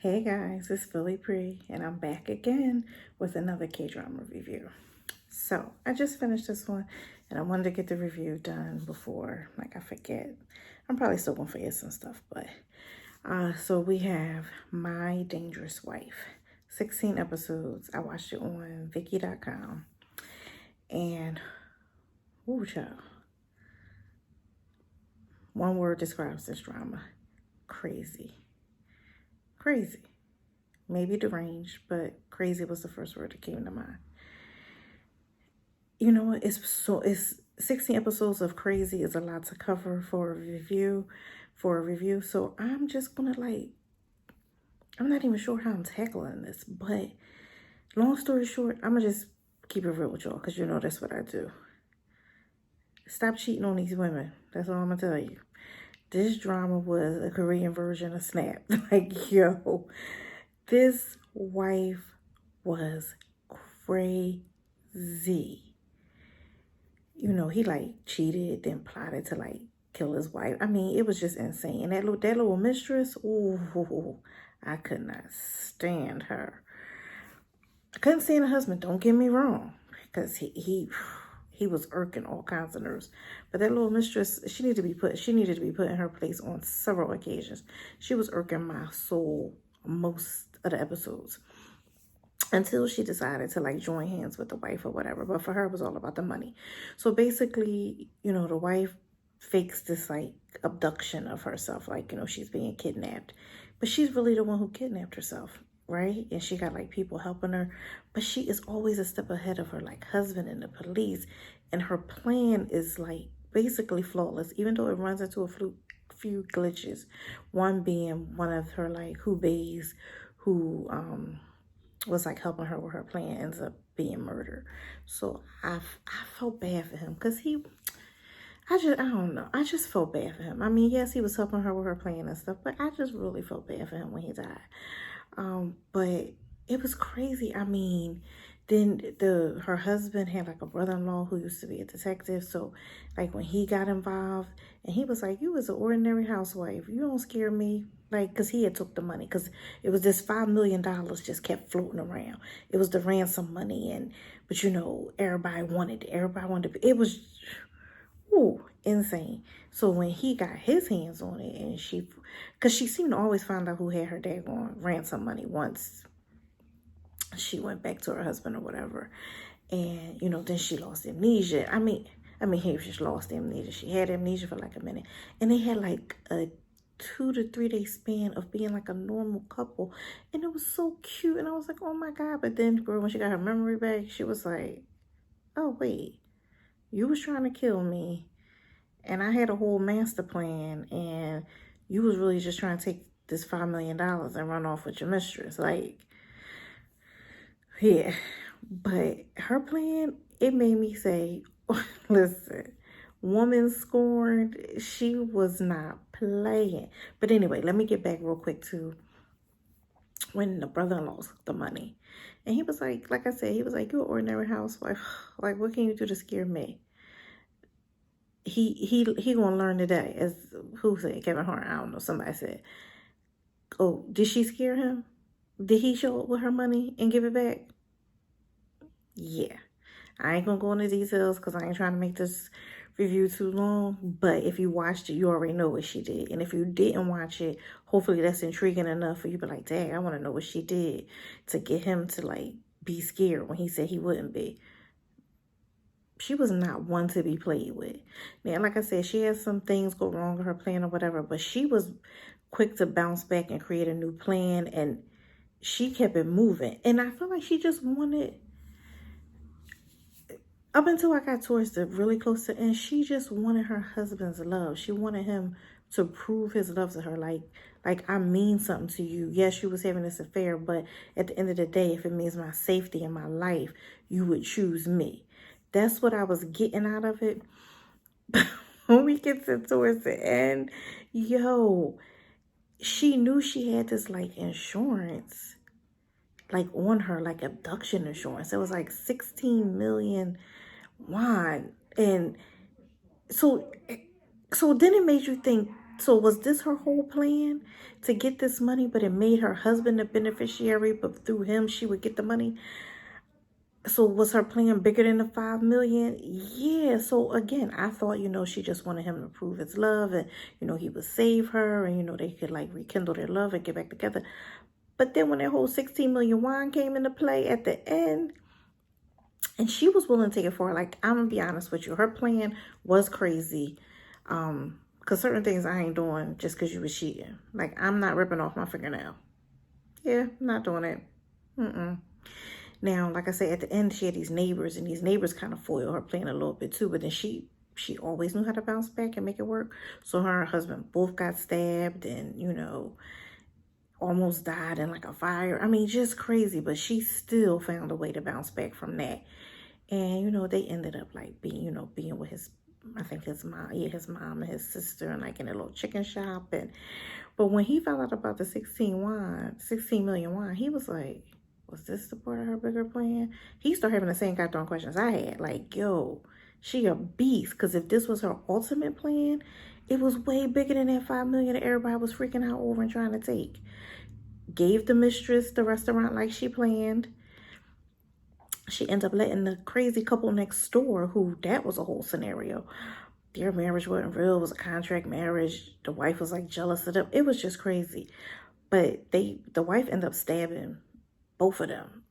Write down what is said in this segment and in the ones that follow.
Hey guys, it's Philly Pre, and I'm back again with another K-drama review. So I just finished this one, and I wanted to get the review done before, I forget. I'm probably still gonna forget some stuff, but so we have My Dangerous Wife, 16 episodes. I watched it on Viki.com, and ooh, child, one word describes this drama: crazy, crazy. Maybe deranged, but crazy was the first word that came to mind. You know what? It's 16 episodes of crazy is a lot to cover for a review. So I'm just gonna I'm not even sure how I'm tackling this, but long story short, I'm gonna just keep it real with y'all because you know that's what I do. Stop cheating on these women. That's all I'm gonna tell you. This drama was a Korean version of Snap. Yo, this wife was crazy. You know, he cheated, then plotted to kill his wife. I mean, it was just insane. And that little mistress, ooh, I could not stand her. I couldn't stand her husband, don't get me wrong, because he was irking all kinds of nerves. But that little mistress, she needed to be put in her place on several occasions. She was irking my soul most of the episodes, until she decided to join hands with the wife or whatever. But for her, it was all about the money. So basically, the wife fakes this abduction of herself. She's being kidnapped, but she's really the one who kidnapped herself, right? And she got people helping her, but she is always a step ahead of her husband and the police. And her plan is basically flawless, even though it runs into a few glitches. One being one of her hoobays who was helping her with her plan ends up being murdered. So I felt bad for him because I don't know. I just felt bad for him. I mean, yes, he was helping her with her plan and stuff, but I just really felt bad for him when he died. But it was crazy. I mean, then her husband had a brother-in-law who used to be a detective. So when he got involved, and he was like, "You was an ordinary housewife. You don't scare me." Because he had took the money, because it was this $5 million just kept floating around. It was the ransom money, but everybody wanted it. It was, insane. So when he got his hands on it, and because she seemed to always find out who had her daggone ransom money once she went back to her husband or whatever. And, then she lost amnesia. I mean, he just lost amnesia. She had amnesia for a minute. And they had a 2 to 3 day span of being a normal couple. And it was so cute. And I was like, oh my God. But then, girl, when she got her memory back, she was like, oh, wait. You was trying to kill me. And I had a whole master plan. And you was really just trying to take this $5 million and run off with your mistress. Yeah. But her plan, it made me say, listen, woman scorned, she was not playing. But anyway, let me get back real quick to when the brother-in-law took the money. And he was like I said, he was like, you're an ordinary housewife. What can you do to scare me? He gonna learn today. As who said? Kevin Hart? I don't know. Somebody said. Oh, did she scare him? Did he show up with her money and give it back? Yeah. I ain't gonna go into details because I ain't trying to make this review too long. But if you watched it, you already know what she did. And if you didn't watch it, hopefully that's intriguing enough for you to be like, dang, I want to know what she did to get him to be scared when he said he wouldn't be. She was not one to be played with. Now, like I said, she had some things go wrong with her plan or whatever, but she was quick to bounce back and create a new plan, and she kept it moving. And I feel like she just wanted, up until I got towards the really close to end, she just wanted her husband's love. She wanted him to prove his love to her. I mean something to you. Yes, you was having this affair, but at the end of the day, if it means my safety and my life, you would choose me. That's what I was getting out of it. When we get towards the end, yo, she knew she had this insurance on her, abduction insurance. It was 16 million won. And so then it made you think, So was this her whole plan to get this money, but it made her husband the beneficiary, but through him she would get the money? So was her plan bigger than the 5 million? Yeah. So again, I thought, she just wanted him to prove his love and, he would save her and, they could like rekindle their love and get back together. But then when that whole 16 million wine came into play at the end, and she was willing to take it for her, like, I'm gonna be honest with you, her plan was crazy. Because certain things I ain't doing just because you was cheating. Like, I'm not ripping off my fingernail. Yeah, I'm not doing it. Now, like I said, at the end, she had these neighbors, and these neighbors kind of foiled her plan a little bit too. But then she always knew how to bounce back and make it work. So her and her husband both got stabbed and, almost died in like a fire. I mean, just crazy. But she still found a way to bounce back from that. And, they ended up like being with I think his mom and his sister, and like in a little chicken shop. But when he found out about the 16 million wine, he was like, was this the part of her bigger plan? He started having the same goddamn questions I had. Like, yo, she a beast. Because if this was her ultimate plan, it was way bigger than that 5 million that everybody was freaking out over and trying to take. Gave the mistress the restaurant like she planned. She ended up letting the crazy couple next door, who that was a whole scenario. Their marriage wasn't real. It was a contract marriage. The wife was like jealous of them. It was just crazy. But the wife ended up stabbing both of them.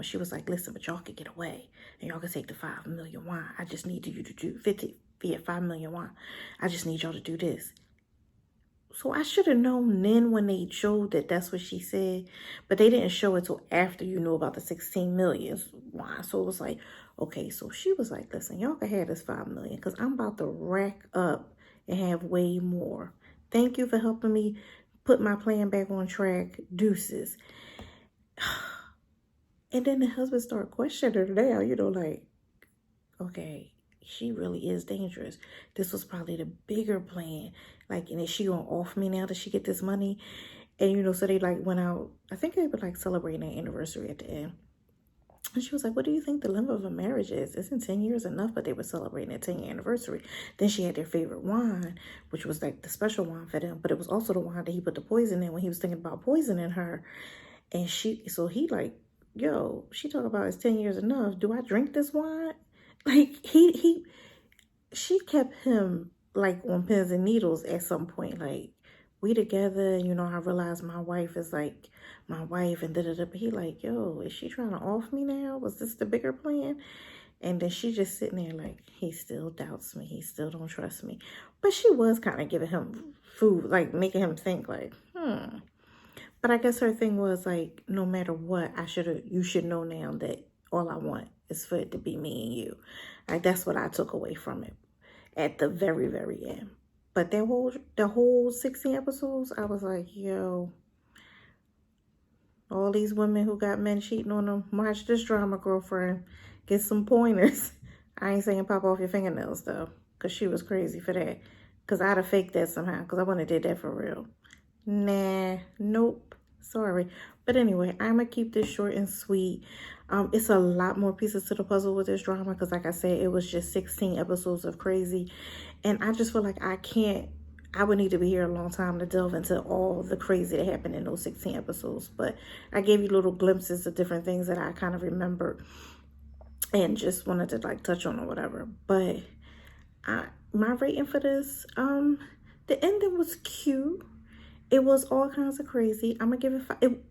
She was like, listen, but y'all could get away. And y'all could take the 5 million wine. I just need you to do 5 million wine. I just need y'all to do this. So I should have known then when they showed that that's what she said. But they didn't show it till after you knew about the 16 million wine. So it was like, okay, so she was like, listen, y'all can have this 5 million because I'm about to rack up and have way more. Thank you for helping me put my plan back on track. Deuces. And then the husband started questioning her now, like, okay, she really is dangerous. This was probably the bigger plan. Like, and is she gonna off me now that she get this money? And, so they like went out, I think they were like celebrating their anniversary at the end. And she was like, what do you think the length of a marriage is? Isn't 10 years enough? But they were celebrating their 10-year anniversary. Then she had their favorite wine, which was like the special wine for them. But it was also the wine that he put the poison in when he was thinking about poisoning her. And so he like, yo, she talk about it's 10 years enough. Do I drink this wine? Like, she kept him like on pins and needles at some point. Like, we together, I realized my wife is like my wife and da-da-da. But he like, yo, is she trying to off me now? Was this the bigger plan? And then she just sitting there like, he still doubts me. He still don't trust me. But she was kind of giving him food, like making him think like, But I guess her thing was like, no matter what, you should know now that all I want is for it to be me and you. Like, that's what I took away from it at the very, very end. But the whole 16 episodes, I was like, yo, all these women who got men cheating on them, watch this drama, girlfriend. Get some pointers. I ain't saying pop off your fingernails, though, because she was crazy for that. Because I'd have faked that somehow, because I wouldn't have did that for real. Nah, nope. Sorry. But anyway, I'm going to keep this short and sweet. It's a lot more pieces to the puzzle with this drama because, like I said, it was just 16 episodes of crazy. And I just feel like I would need to be here a long time to delve into all the crazy that happened in those 16 episodes. But I gave you little glimpses of different things that I kind of remembered and just wanted to like touch on or whatever. But my rating for this, the ending was cute. It was all kinds of crazy. I'm gonna give it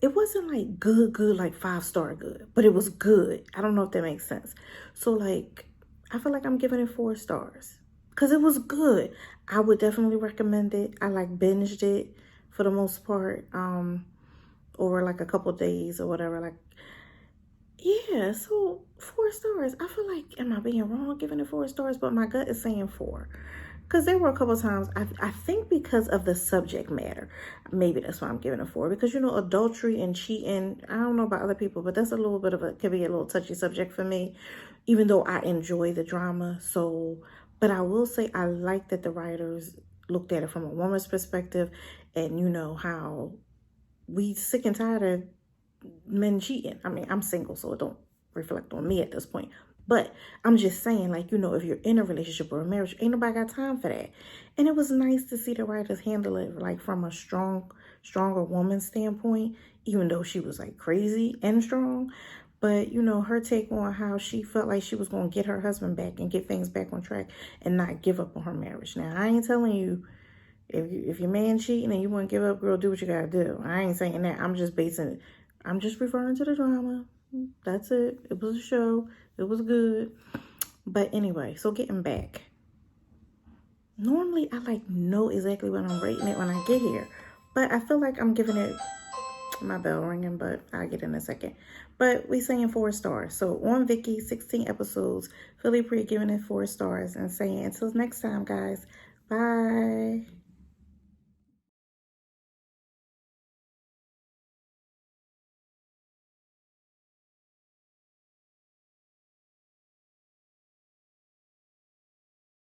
it wasn't like good, like 5-star good, but it was good. I don't know if that makes sense. So like, I feel like I'm giving it 4 stars because it was good. I would definitely recommend it. I like binged it for the most part, over like a couple days or whatever. Like, yeah, so 4 stars. I feel like, am I being wrong giving it 4 stars? But my gut is saying 4. Because there were a couple of times, I think because of the subject matter, maybe that's why I'm giving it 4. Because, adultery and cheating, I don't know about other people, but that's a little bit could be a little touchy subject for me, even though I enjoy the drama. So, but I will say I like that the writers looked at it from a woman's perspective and, how we sick and tired of men cheating. I mean, I'm single, so it don't reflect on me at this point. But I'm just saying, like, you know, if you're in a relationship or a marriage, ain't nobody got time for that. And it was nice to see the writers handle it, like, from a stronger woman standpoint, even though she was, like, crazy and strong. But, you know, her take on how she felt like she was going to get her husband back and get things back on track and not give up on her marriage. Now, I ain't telling you, if your man cheating and you want to give up, girl, do what you got to do. I ain't saying that. I'm just referring to the drama. That's it. It was a show. It was good. But anyway, so getting back. Normally, I like know exactly what I'm rating it when I get here. But I feel like I'm giving it, my bell ringing, but I'll get in a second. But we saying 4 stars. So on Viki, 16 episodes. Philly Pre giving it 4 stars and saying until next time, guys. Bye.